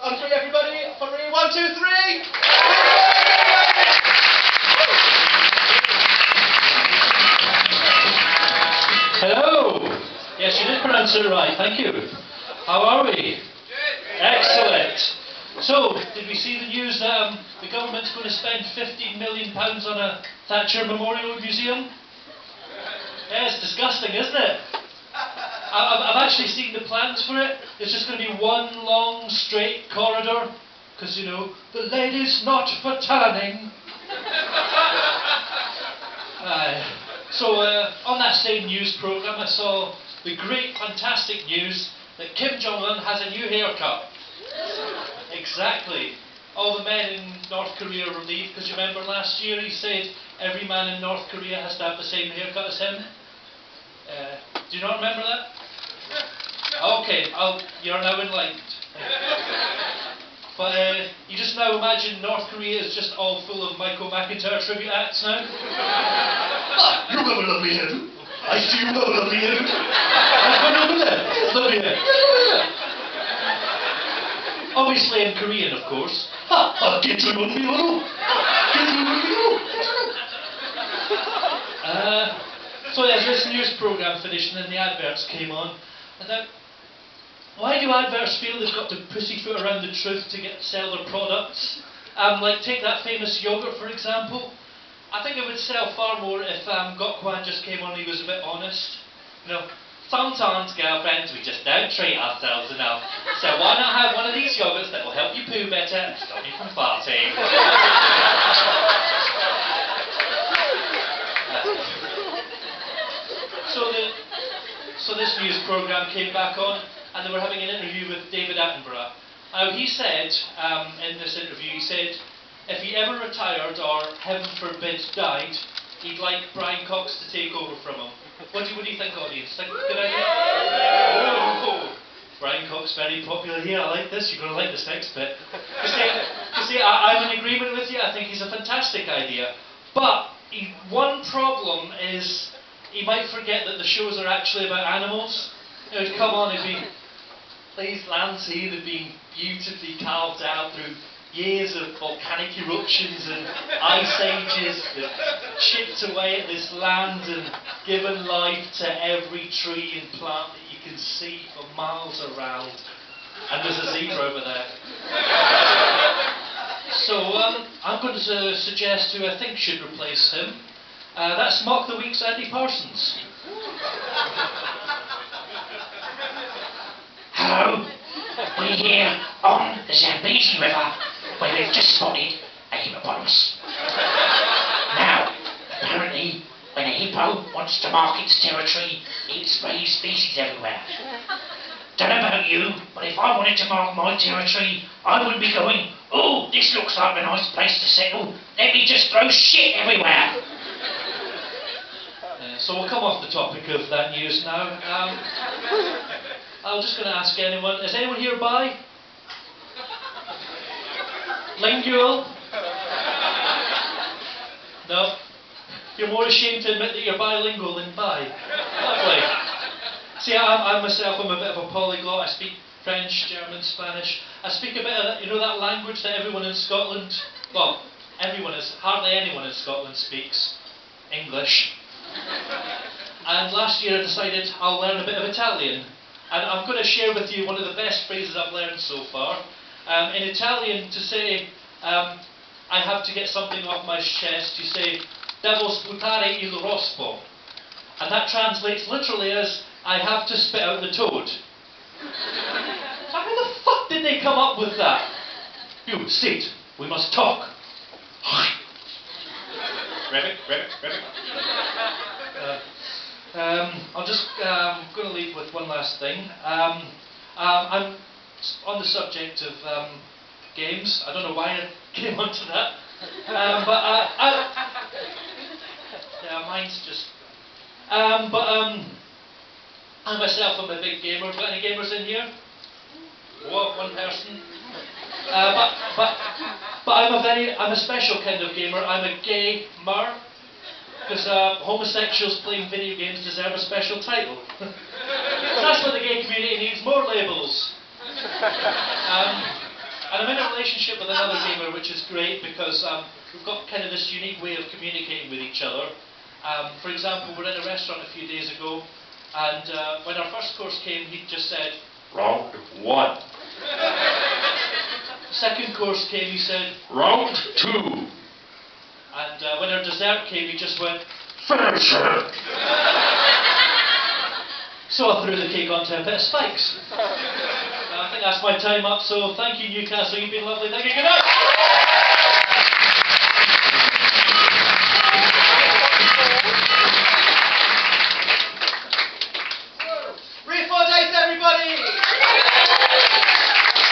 On three, everybody. Three, one, two, three. Hello. Yes, you did pronounce it right. Thank you. How are we? Excellent. So, did we see the news that the government's going to spend £15 million on a Thatcher Memorial Museum? Yeah, it's disgusting, isn't it? I've actually seen the plans for it. It's just going to be one long, straight corridor. Because, you know, the lady's not for turning. So, on that same news programme, I saw the great, fantastic news that Kim Jong-un has a new haircut. Exactly. All the men in North Korea are relieved, because you remember last year he said every man in North Korea has to have the same haircut as him. Do you not remember that? Okay, you're now enlightened. But you just now imagine North Korea is just all full of Michael McIntyre tribute acts now. Ah, you have a lovely head. I see you have a lovely head. I've gone over there. Lovely head. Obviously in Korean, of course. Get you on me, So there's this news programme finished and then the adverts came on. I thought, why do adverts feel they've got to pussyfoot around the truth to sell their products? Like take that famous yogurt for example. I think it would sell far more if Gok Wan just came on and he was a bit honest. You know, sometimes girlfriends we just don't treat ourselves enough. So why not have one of these yogurts that will help you poo better and stop you from farting? So this news programme came back on and they were having an interview with David Attenborough. Now he said, in this interview, he said if he ever retired or, heaven forbid, died, he'd like Brian Cox to take over from him. What do you think, audience? Think good idea? Oh, Brian Cox, very popular here. I like this. You're going to like this next bit. You see, I'm in agreement with you. I think he's a fantastic idea. But one problem is he might forget that the shows are actually about animals. You know, he'd come on and be, these lands here have been beautifully carved out through years of volcanic eruptions and ice ages that chipped away at this land and given life to every tree and plant that you can see for miles around. And there's a zebra over there. So I'm going to suggest who I think should replace him. That's Mock the Week's Andy Parsons. Hello, we're here on the Zambezi River where we've just spotted a hippopotamus. Now, apparently, when a hippo wants to mark its territory, it sprays feces everywhere. Don't know about you, but if I wanted to mark my territory, I wouldn't be going, oh, this looks like a nice place to settle, let me just throw shit everywhere. So we'll come off the topic of that news now. I'm just going to ask anyone, is anyone here bi? Lingual? No? You're more ashamed to admit that you're bilingual than bi. Lovely. See, I myself am a bit of a polyglot. I speak French, German, Spanish. I speak a bit of, you know, that language that everyone in Scotland, well, hardly anyone in Scotland speaks English. And last year I decided I'll learn a bit of Italian. And I'm going to share with you one of the best phrases I've learned so far. In Italian, to say I have to get something off my chest, you say devo sputare il rospo. And that translates literally as I have to spit out the toad. How the fuck did they come up with that? You, sit, we must talk. Ribbit. I'm just going to leave with one last thing. I'm on the subject of games. I don't know why I came onto that. Yeah, mine's just... I myself am a big gamer. Got any gamers in here? Whoa, one person. But I'm a special kind of gamer. I'm a gamer. Because homosexuals playing video games deserve a special title. That's what the gay community needs, more labels. And I'm in a relationship with another gamer, which is great because we've got kind of this unique way of communicating with each other. For example, we're in a restaurant a few days ago, and when our first course came, he just said, Round one. second course came, he said, Round two. and when our dessert came, he just went, Finish it. so I threw the cake onto a bit of spikes. I think that's my time up, so thank you, Newcastle, you've been lovely. Thank you, good night.